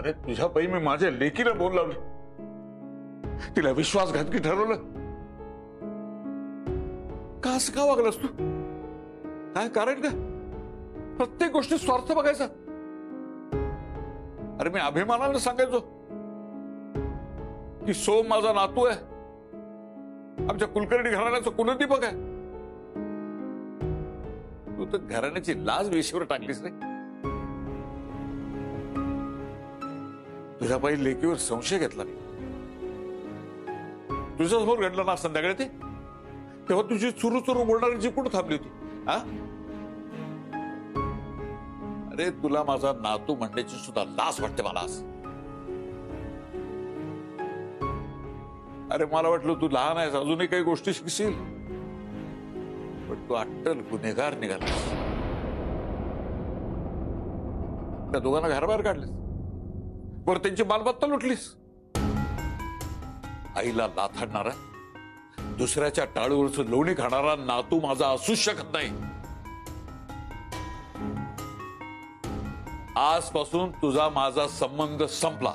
अरे तुझ्या पायी मी माझ्या लेकीला बोल लावले, तिला विश्वासघातकी ठरवलं. का असं का वागलास तू? काय कारण का? प्रत्येक गोष्टी स्वार्थ बघायचा. अरे मी अभिमानानं सांगायचो की सोम माझा नातू आहे, आमच्या कुलकर्णी घराण्याचा कुलदीपक आहे. तू तर घराण्याची लाज वेशीवर टाकलीस रे. तुझ्या पायी लेकीवर संशय घेतला. तुझ्यासमोर घडलं ना संध्याकाळी ते, तेव्हा तुझी चुरू चुरू बोलणारी जी कुठं थांबली होती? हा, अरे तुला माझा नातू म्हणण्याची सुद्धा लाज वाटते मला आज. अरे मला वाटलं तू लहान आहेस, अजूनही काही गोष्टी शिकशील, पण तू अट्टल गुन्हेगार निघालास. त्या दोघांना घराबाहेर काढलीस, वर त्यांची मालमत्ता लुटलीस. आईला लाथाडणारा, दुसऱ्याच्या टाळूवरचं लोणी खाणारा नातू माझा असूच शकत नाही. आजपासून तुझा माझा संबंध संपला.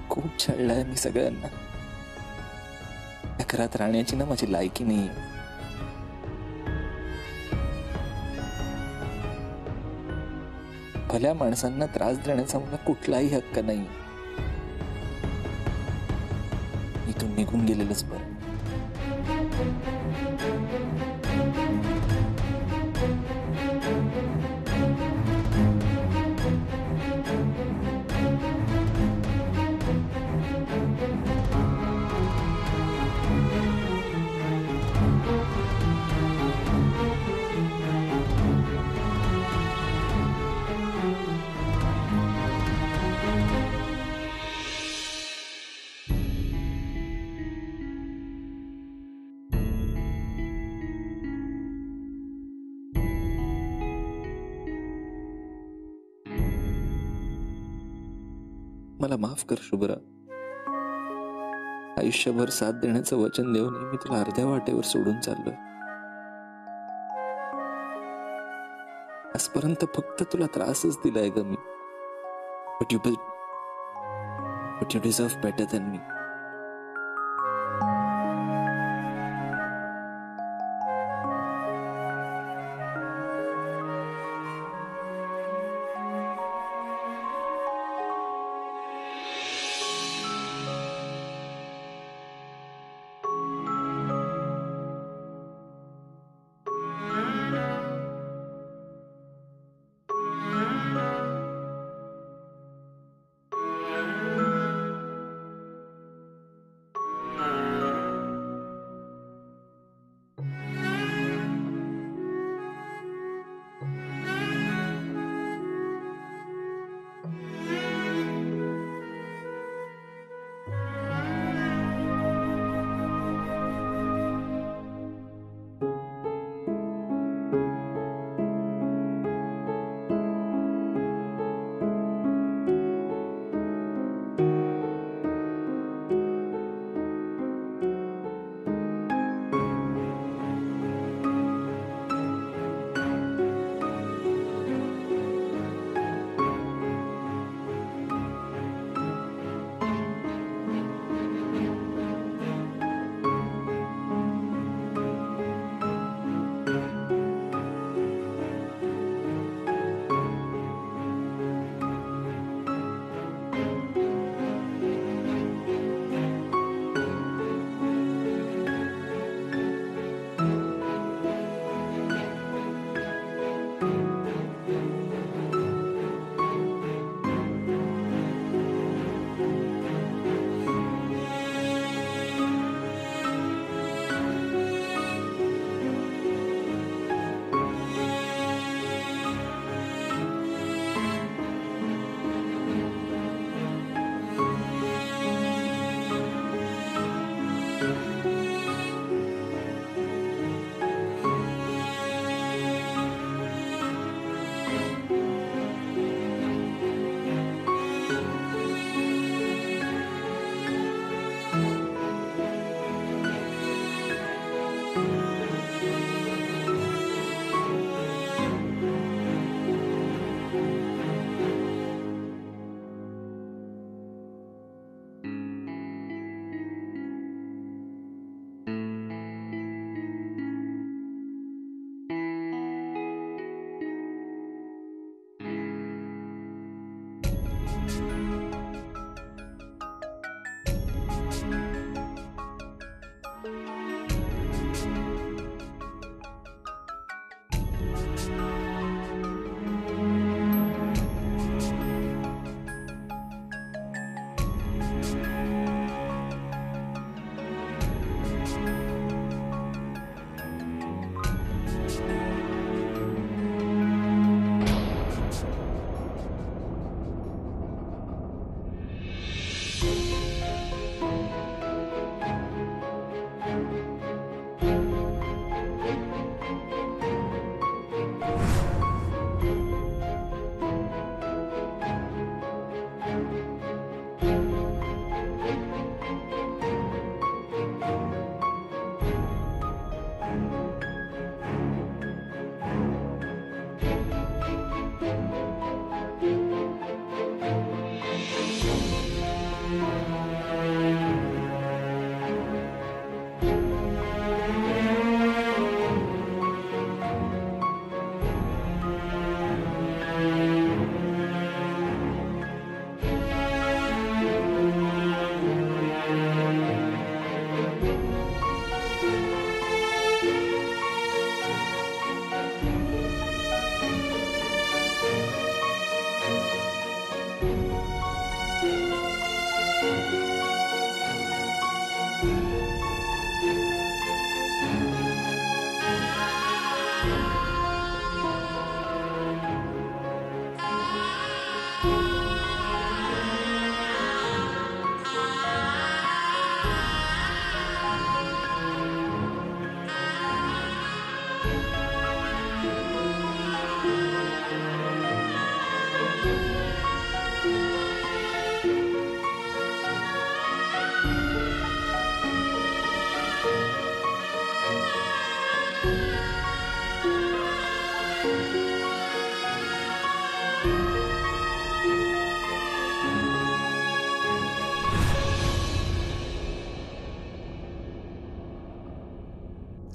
खूप छळलाय मी सगळ्यांना. या घरात राहण्याची ना माझी लायकी नाही. भल्या माणसांना त्रास देण्याचा मला कुठलाही हक्क नाही. इथून निघून गेलेलंच बरं. मला माफ कर शुभ्रा. आयुष्यभर साथ देण्याचं वचन देऊन मी तुला अर्ध्या वाटेवर सोडून चाललोय. आजपर्यंत फक्त तुला त्रासच दिलाय ग मी. But you deserve better than me.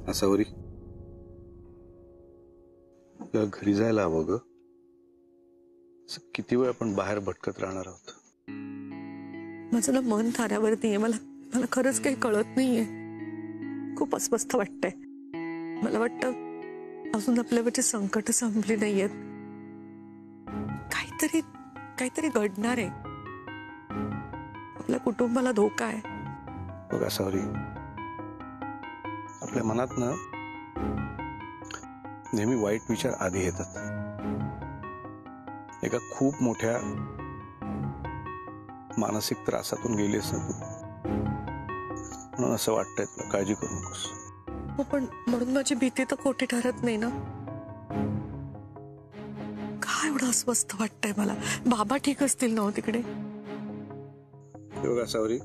Asavari तुला घरी जायला हवं ग. किती वेळ आपण बाहेर भटकत राहणार आहोत. माझं ना मन थाऱ्यावरती आहे. मला मला खरंच काही कळत नाहीये. खूप अस्वस्थ वाटतंय. मला वाटतं अजून आपल्यावरची संकट संपली नाहीयेत. काहीतरी काहीतरी घडणार आहे. आपल्या कुटुंबाला धोका आहे. बघ आसावरी, आपल्या मनात ना नेहमी वाईट विचार आधी येतात. एका खूप मोठ्या मानसिक त्रासातून गेलीस ना तू, म्हणून असं वाटतंय तुला. काळजी करू नकोस. हो, पण म्हणून माझी भीती तर खोटी ठरत नाही ना. काय एवढं अस्वस्थ वाटतंय मला. बाबा ठीक असतील ना हो तिकडे? बघ आसावरी,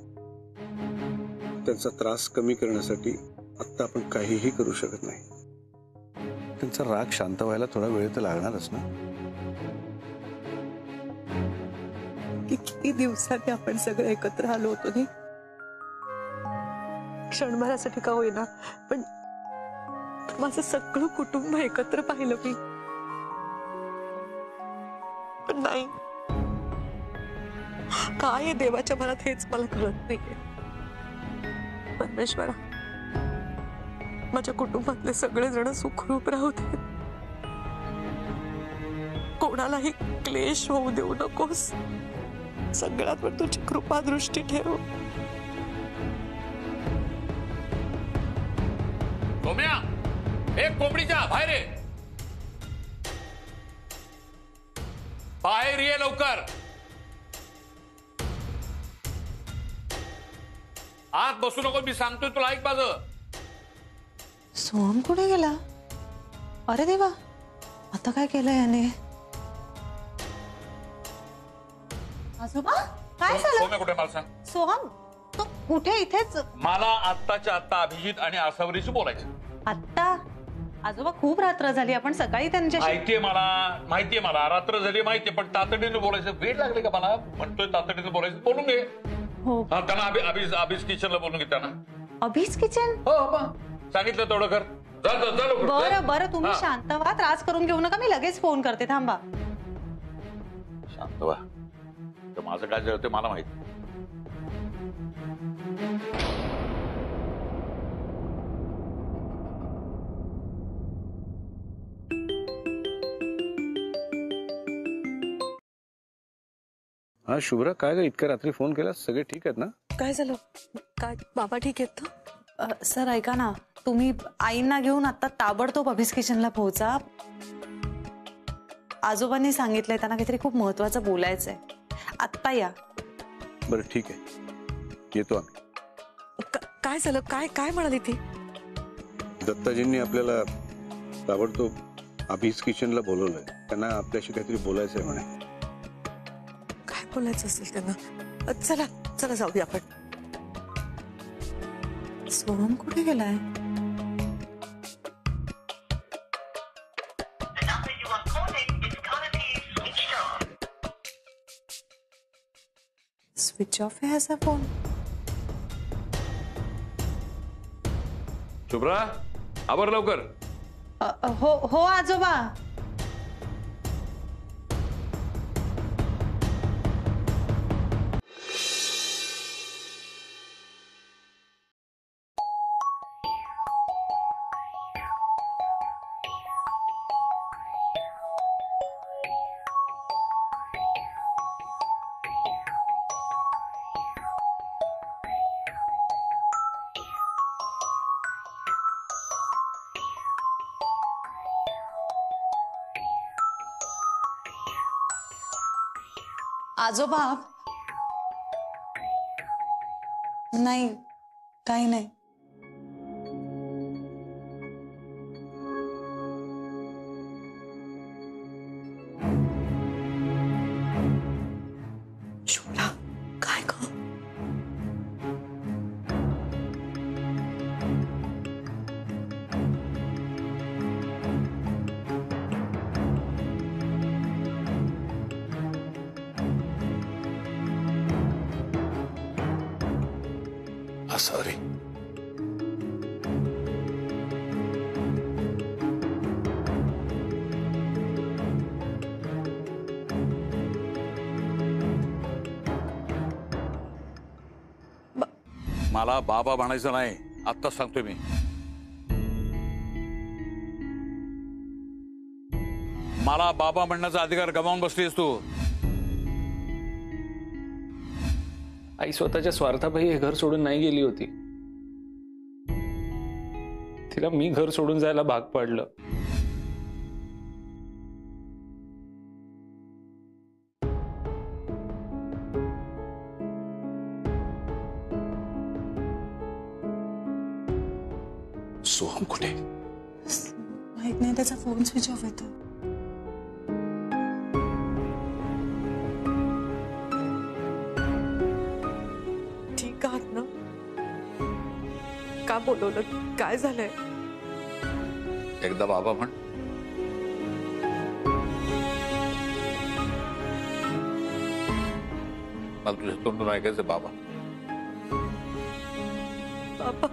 त्यांचा त्रास कमी करण्यासाठी आता आपण काहीही करू शकत नाही. त्यांचा राग शांत व्हायला थोडा वेळ तर लागणारच ना. किती दिवसांनी आपण सगळे एकत्र आलो होतो नाही. क्षणभरासाठी का होईना, पण माझं सगळं कुटुंब एकत्र पाहिलं मी. पण नाही, काय आहे देवाच्या मनात हेच मला कळत नाहीये. परमेश्वरा, माझ्या कुटुंबातले सगळेजण सुखरूप राहू दे. कोणालाही क्लेश होऊ देऊ नकोस. सगळ्यात वर तुझी कृपा दृष्टी ठेव. सोम्या, एक कोंबडीच्या बाहेर ये. बाहेर ये लवकर. आत बसू नको, मी सांगतोय तुला. ऐक माझं. सोहम कुठे गेला? अरे देवा, आता काय केलं याने? आजोबा, काय झालं? सोम्या कुठे मला सांग. सोहम, तो कुठे? इथेच. मला आत्ताच्या आत्ता अभिजित आणि आसावरीशी बोलायचं. आत्ता? आजोबा, खूप रात्र झाली. आपण सकाळी त्यांच्याशी. माहितीये मला रात्र झाली माहितीये, पण तातडीने बोलायचं. वेळ लागले का मला? म्हणतोय तातडीने बोलायचं. बोलून घे. हो. हा, त्यांना अभिज किचनला बोलून घे त्यांना. अभिज किचन? हो, सांगितलं तेवढं कर. बरं बरं, तुम्ही शांत व्हा. त्रास करून घेऊ नका. मी लगेच फोन करते. थांबा. शांत व्हा. तर माझं काय झालं ते मला माहिती. हा शुभ्रा, काय ग इतक्या रात्री फोन केला? सगळे ठीक आहेत ना? काय झालं? काय बाबा ठीक आहेत ना? सर ऐका ना, तुम्ही आईंना घेऊन आता ताबडतोब अभिज किचनला पोहोचा. आजोबांनी सांगितलंय त्यांना काहीतरी खूप महत्वाचं बोलायचंय. आत्ता या. बरं ठीक आहे, येतो आम्ही. काय झालं? काय काय म्हणाली ती? दत्ताजींनी आपल्याला ताबडतोब अभिज किचनला बोलवलंय. त्यांना आपल्याशी काहीतरी बोलायचंय म्हणे. काय बोलायचं असेल त्यांना? चला चला जाऊया आपण. सोहम कुठे गेलाय? स्विच ऑफ आहे असा फोन. शुभ्रा, आवर लवकर. हो हो आजोबा. आजोबा, नाही, काही नाही. शुभ्रा, काय ग? सॉरी. मला बाबा म्हणायचं नाही, आत्ताच सांगतोय मी. मला बाबा म्हणण्याचा अधिकार गमावून बसलीस तू. आई स्वतःच्या स्वार्थापायी हे घर सोडून नाही गेली होती. तिला मी घर सोडून जायला भाग पाडलं. सोहम कुठे? माहित नाही, त्याचा फोन स्विच ऑफ येतो. ठीक आहात ना? का बोलवलं? काय झालंय? एकदा बाबा म्हण. मला तुझ्या तोंडून ऐकायचं बाबा. बाबा,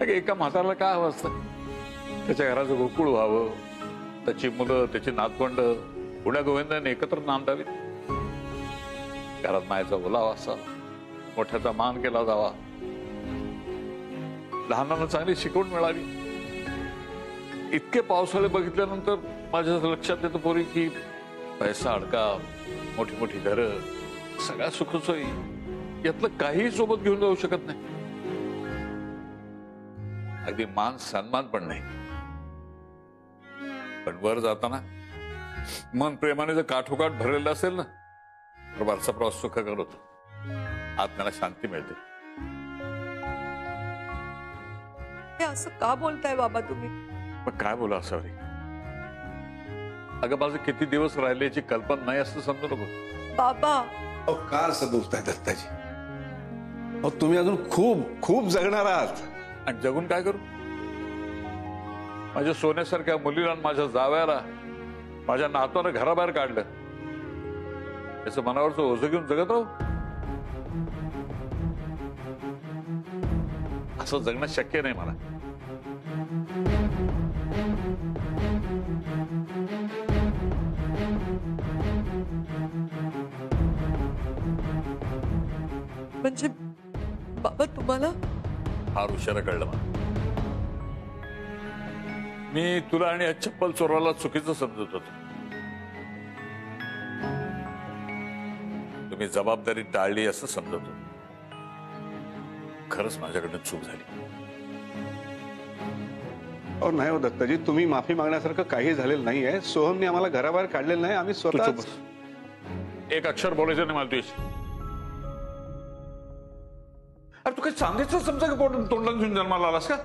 एका म्हाताऱ्याला काय हवं असतं? त्याच्या घराचं गोकुळ व्हावं, त्याची मुलं, त्याची नातवंड पुण्या गोविंदाने एकत्र नांदावीत, घरात मायचा बोलावा असा, मोठ्याचा मान केला जावा, लहानांना चांगली शिकवण मिळावी. इतके पावसाळे बघितल्यानंतर माझ्या लक्षात येतं पोरी की पैसा अडका, मोठी मोठी घरं, सगळ्या सुखसोयी, यातलं काहीही सोबत घेऊन जाऊ शकत नाही. अगदी मान सन्मान पण नाही. पण वर जाताना मन प्रेमाने जर काठोकाठ भरलेलं असेल ना, तर वरचा प्रवास सुखकर होतो, आत्म्याला शांती मिळते. हे असं का बोलताय बाबा तुम्ही? पण काय बोला असावी? अगं माझे किती दिवस राहिले याची कल्पना नाही असं समजू नको. बाबा, अहो का असं बोलताय दत्ताजी? अहो तुम्ही अजून खूप खूप जगणार आहात. आणि जगून काय करू? माझ्या सोन्यासारख्या मुलीला आणि माझ्या जावयाला, माझ्या नातवानं घराबाहेर काढलं, त्याचं मनावरचं ओझं घेऊन जगत राहू? असं जगणं शक्य नाही मला. म्हणजे बाबा तुम्हाला फार उशिरा कळलं मला. मी तुला आणि या चप्पल चोराला चुकीचं समजत होतो. तुम्ही जबाबदारी टाळली असं समजत होतो. खरंच माझ्याकडनं चूक झाली. अहो नाही हो दत्ताजी, तुम्ही माफी मागण्यासारखं काही झालेलं नाहीये. सोहमने आम्हाला घराबाहेर काढलेलं नाही, आम्ही तू स्वतः. चुप बस. एक अक्षर बोलायचं नाही मला तुझ्याशी. अरे तू काही चांदीचं समजा की तोंडात घेऊन जन्माला आलास का?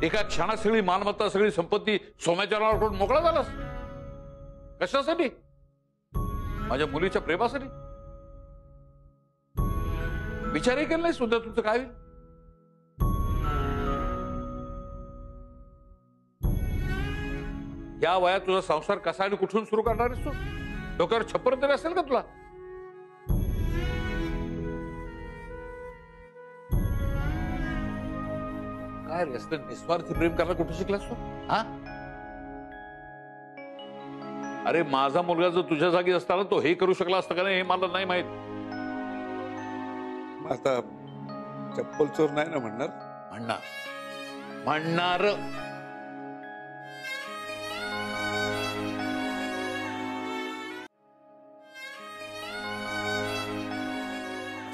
एका क्षणात सगळी मालमत्ता, सगळी संपत्ती सोम्याच्या नावावर करून मोकळा झालास. कशासाठी? माझ्या मुलीच्या प्रेमासाठी? विचारही केला नाही सुद्धा तुझं काय होईल? या वयात तुझा संसार कसा आणि कुठून सुरू करणार आहेस तू? डोक्यावर छप्पर तरी असेल का तुला? काय रे असलं निस्वार्थी प्रेम करायला कुठे शिकलास तू? हा? अरे माझा मुलगा जर तुझ्या जागी असताना तो हे करू शकला असता का नाही हे मला नाही माहित. आता चप्पल चोर नाही ना म्हणणार? म्हणणार.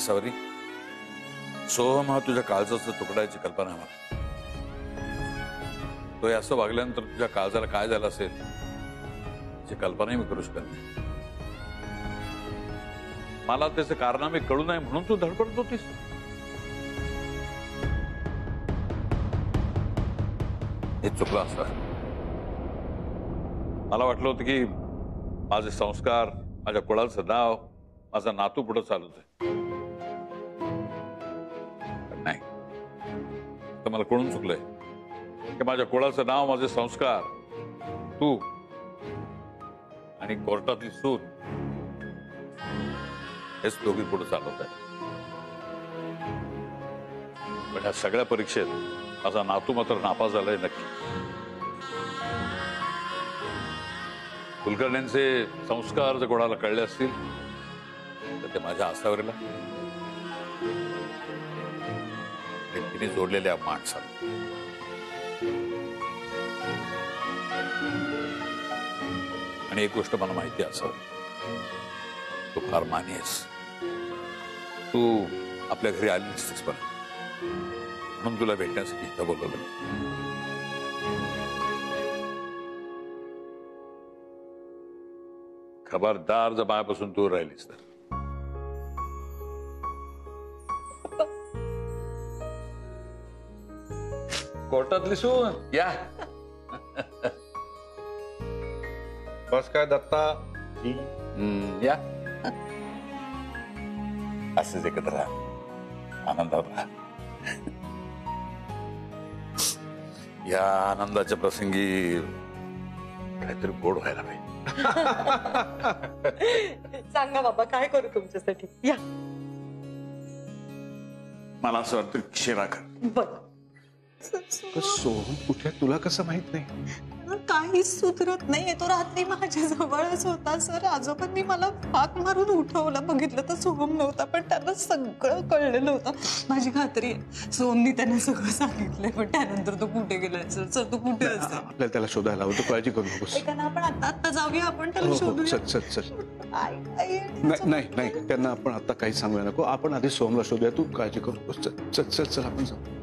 सावरी, सोहम हा तुझ्या काळजाचा तुकडायची कल्पना आहे मला. तो असं वागल्यानंतर तुझ्या काळजाला काय झालं असेल याची कल्पनाही मी करू शकत नाही. मला त्याचे कारनामे कळू नये म्हणून तू धडपडत होतीस. हे चुकलं असतं. मला वाटलं होतं की माझे संस्कार, माझ्या कुळाचं नाव, माझा नातू पुढे चालत आहे. नाही, तर मला कळून चुकलंय की माझ्या कुळाचं नाव, माझे संस्कार, तू आणि कोर्टातली सून हेच दोघी पुढे चालवत आहे. पण ह्या सगळ्या परीक्षेत माझा नातू मात्र नापास झालाय नक्की. कुलकर्ण्यांचे संस्कार जर कोणाला कळले असतील तर ते माझ्या आसावरीला तिने जोडलेल्या माणसाला. आणि एक गोष्ट मला माहिती असावी, तू फार मानी आहेस. तू आपल्या घरी आली नसतेस पण म्हणून तुला भेटण्यासाठी इथं बोलवलं. खबरदार जर माझ्यापासून दूर राहिलीस तर. कोर्टातली सून या. बस काय दत्ता, या असेच एकत्र राहा, आनंदात राहा. या आनंदाच्या प्रसंगी काहीतरी गोड व्हायला पाहिजे. सांगा बाबा काय करू तुमच्यासाठी. या मला असं वाटतं शिरा कर. बघ सोहम कुठे तुला कसं माहित नाही? काहीच सुधरत नाहीये. तो रात्री माझ्या जवळच होता सर. आजोबांनी मला हाक मारून उठवलं. बघितलं तर सोहम नव्हता, पण त्यांना सगळं कळलेलं होतं. माझी खात्री आहे सोहमनी त्यांना सगळं सांगितलंय, पण त्यानंतर तो कुठे गेलाय सर. सर तो कुठे असेल? आपल्याला त्याला शोधायला हवं, तू काळजी करू नकोस. ऐका ना, आपण आता जाऊया, आपण त्याला हो हो, शोधूया. चल चल चल. आई नाही त्यांना आपण आता काही सांगूया नको. आपण आधी सोहमला शोधूया, तू काळजी करू नकोस. चल चल चल चल आपण जाऊ.